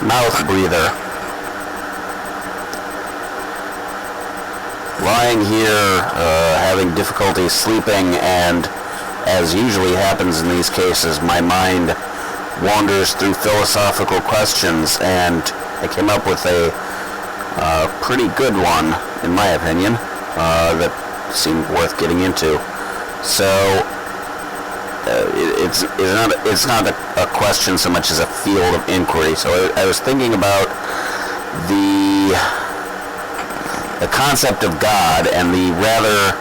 mouth breather. Lying here, having difficulty sleeping, and as usually happens in these cases, my mind wanders through philosophical questions, and I came up with a pretty good one, in my opinion, that seemed worth getting into. So it's not a question so much as a field of inquiry. So I was thinking about the concept of God and the rather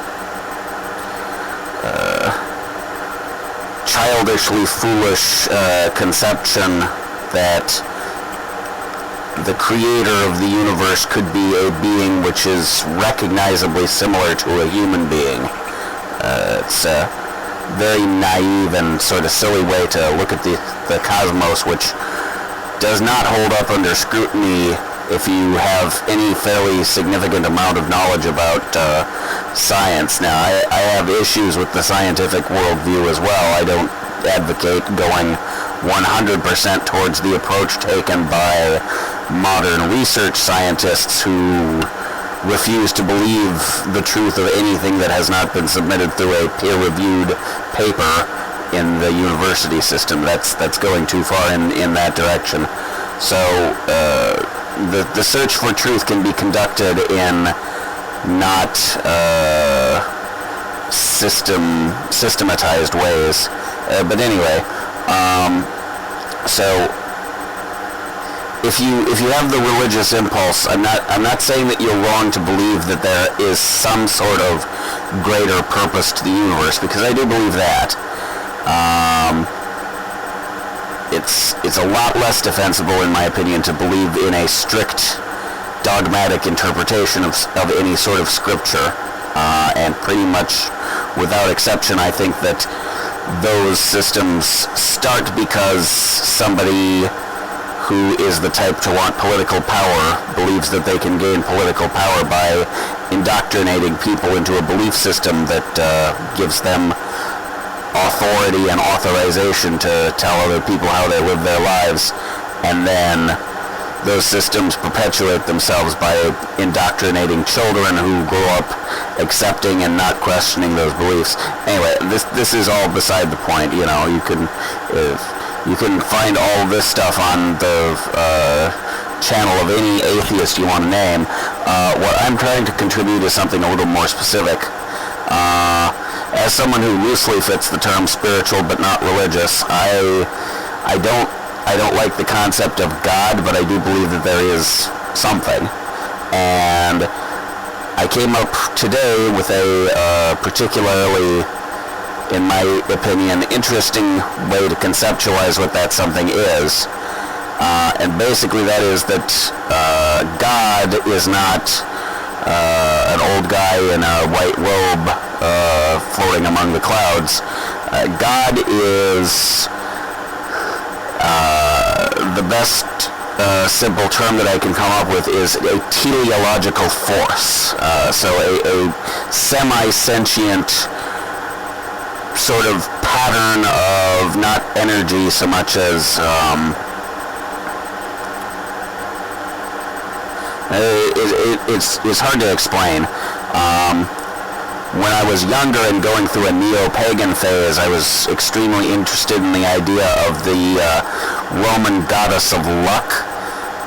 childishly foolish conception that the creator of the universe could be a being which is recognizably similar to a human being. It's a very naive and sort of silly way to look at the cosmos, which does not hold up under scrutiny if you have any fairly significant amount of knowledge about science. Now, I have issues with the scientific worldview as well. I don't advocate going 100% towards the approach taken by modern research scientists who refuse to believe the truth of anything that has not been submitted through a peer-reviewed paper in the university system. That's going too far in that direction. So the search for truth can be conducted in not systematized ways. But anyway, so if you have the religious impulse, I'm not saying that you're wrong to believe that there is some sort of greater purpose to the universe, because I do believe that. It's a lot less defensible, in my opinion, to believe in a strict dogmatic interpretation of any sort of scripture, and pretty much without exception, I think that those systems start because somebody who is the type to want political power believes that they can gain political power by indoctrinating people into a belief system that gives them authority and authorization to tell other people how they live their lives, and then those systems perpetuate themselves by indoctrinating children who grow up accepting and not questioning those beliefs. Anyway, this is all beside the point. You know, you can find all this stuff on the channel of any atheist you want to name. What I'm trying to contribute is something a little more specific. As someone who loosely fits the term spiritual but not religious, I don't like the concept of God, but I do believe that there is something. And I came up today with a particularly, in my opinion, interesting way to conceptualize what that something is. And basically that is that God is not an old guy in a white robe floating among the clouds. God is the best simple term that I can come up with is a teleological force. So a semi-sentient sort of pattern of not energy so much as it's hard to explain. When I was younger and going through a neo-pagan phase, I was extremely interested in the idea of the Roman goddess of luck,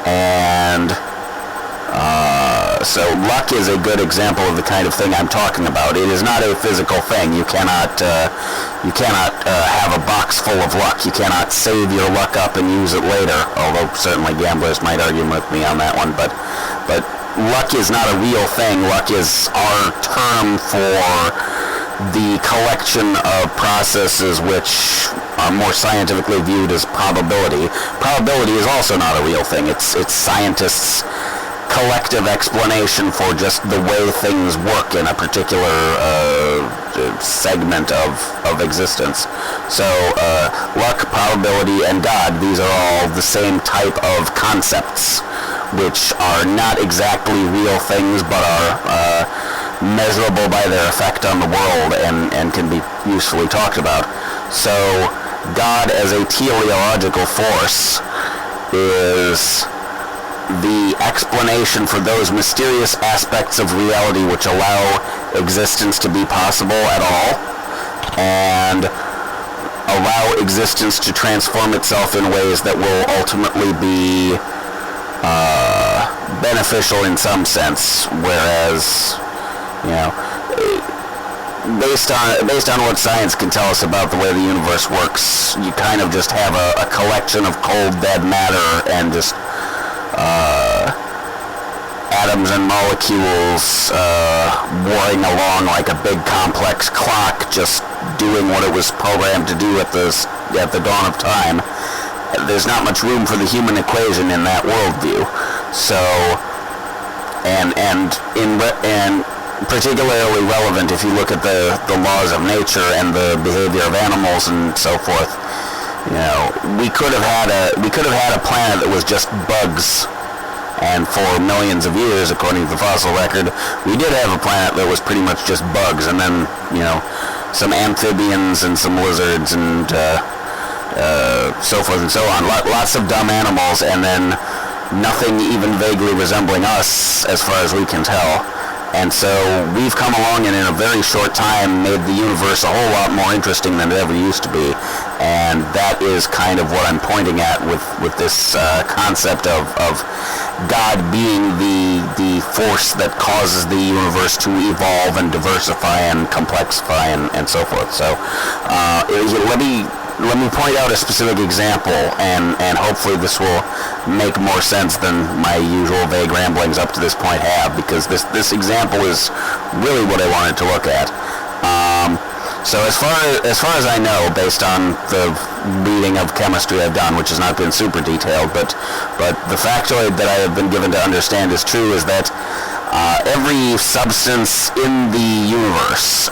and so luck is a good example of the kind of thing I'm talking about. It is not a physical thing. You cannot have a box full of luck. You cannot save your luck up and use it later, although certainly gamblers might argue with me on that one, but luck is not a real thing. Luck is our term for the collection of processes which are more scientifically viewed as probability. Probability is also not a real thing. It's scientists' collective explanation for just the way things work in a particular segment of existence. So luck, probability, and God, these are all the same type of concepts, which are not exactly real things, but are measurable by their effect on the world and can be usefully talked about. So God as a teleological force is the explanation for those mysterious aspects of reality which allow existence to be possible at all, and allow existence to transform itself in ways that will ultimately be beneficial in some sense, whereas, based on what science can tell us about the way the universe works, you kind of just have a collection of cold, dead matter and just atoms and molecules warring along like a big complex clock, just doing what it was programmed to do at the dawn of time. There's not much room for the human equation in that worldview. So, and particularly relevant if you look at the laws of nature and the behavior of animals and so forth. We could have had a planet that was just bugs, and for millions of years, according to the fossil record, we did have a planet that was pretty much just bugs, and then some amphibians and some lizards and so forth and so on. Lots of dumb animals, and then nothing even vaguely resembling us, as far as we can tell. And so we've come along and in a very short time made the universe a whole lot more interesting than it ever used to be. And that is kind of what I'm pointing at with this concept of God being the force that causes the universe to evolve and diversify and complexify and so forth. So let me point out a specific example, and hopefully this will make more sense than my usual vague ramblings up to this point have, because this example is really what I wanted to look at. So as far as I know, based on the reading of chemistry I've done, which has not been super detailed, but the factoid that I have been given to understand is true, is that every substance in the universe,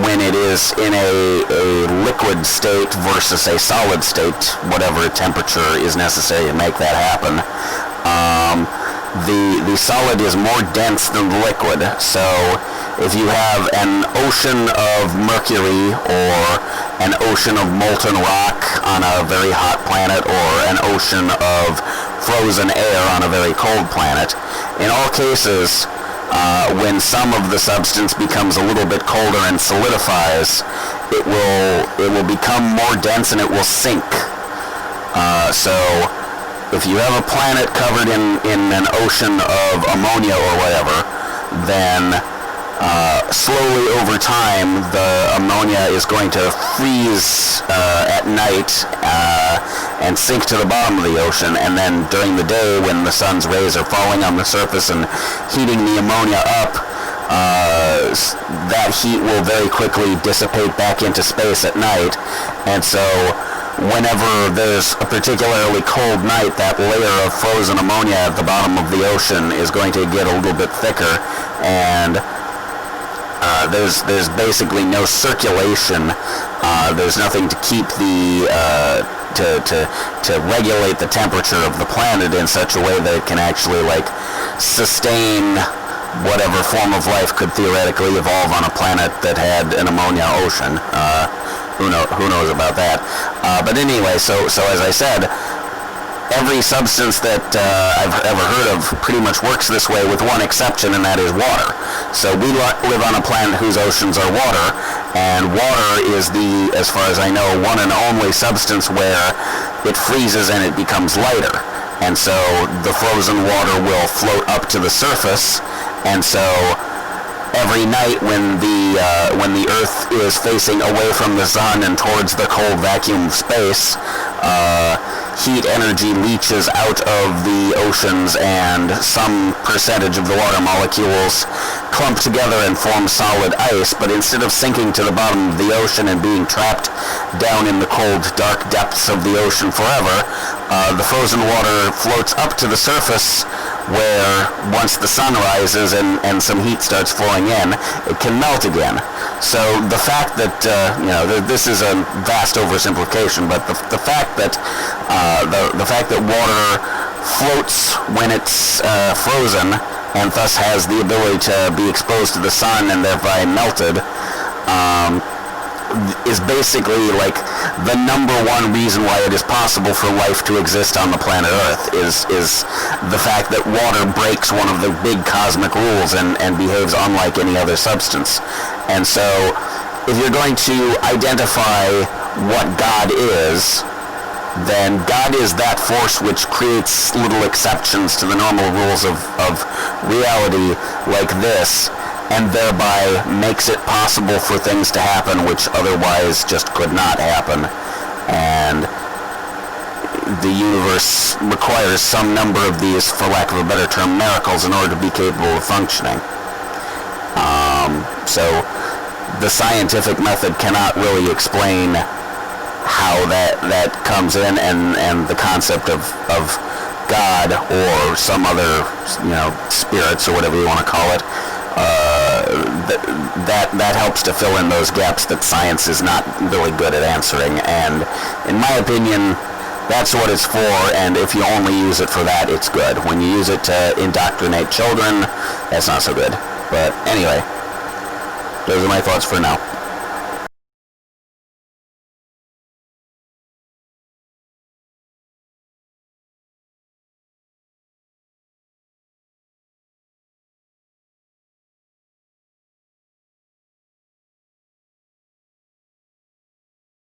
when it is in a liquid state versus a solid state, whatever temperature is necessary to make that happen, the solid is more dense than the liquid. So if you have an ocean of mercury or an ocean of molten rock on a very hot planet, or an ocean of frozen air on a very cold planet, in all cases, when some of the substance becomes a little bit colder and solidifies, it will become more dense and it will sink. So if you have a planet covered in an ocean of ammonia or whatever, then slowly over time the ammonia is going to freeze at night and sink to the bottom of the ocean, and then during the day, when the sun's rays are falling on the surface and heating the ammonia up, that heat will very quickly dissipate back into space at night. And so whenever there's a particularly cold night, that layer of frozen ammonia at the bottom of the ocean is going to get a little bit thicker, and there's basically no circulation. There's nothing to keep the to regulate the temperature of the planet in such a way that it can actually sustain whatever form of life could theoretically evolve on a planet that had an ammonia ocean. Who knows about that? But anyway, so as I said, every substance that I've ever heard of pretty much works this way, with one exception, and that is water. So we live on a planet whose oceans are water, and water is as far as I know, one and only substance where it freezes and it becomes lighter. And so the frozen water will float up to the surface, and so every night when the Earth is facing away from the sun and towards the cold vacuum of space, heat energy leaches out of the oceans, and some percentage of the water molecules clump together and form solid ice. But instead of sinking to the bottom of the ocean and being trapped down in the cold, dark depths of the ocean forever, the frozen water floats up to the surface, where once the sun rises and some heat starts flowing in, it can melt again. So the fact that this is a vast oversimplification, but the fact that water floats when it's frozen, and thus has the ability to be exposed to the sun and thereby melted, is basically like the number one reason why it is possible for life to exist on the planet Earth is the fact that water breaks one of the big cosmic rules and behaves unlike any other substance. And so if you're going to identify what God is, then God is that force which creates little exceptions to the normal rules of reality like this, and thereby makes it possible for things to happen which otherwise just could not happen. And the universe requires some number of these, for lack of a better term, miracles in order to be capable of functioning. So the scientific method cannot really explain how that comes in, and the concept of God or some other, spirits or whatever you want to call it, that helps to fill in those gaps that science is not really good at answering. And in my opinion, that's what it's for, and if you only use it for that, it's good. When you use it to indoctrinate children, that's not so good. But anyway, those are my thoughts for now.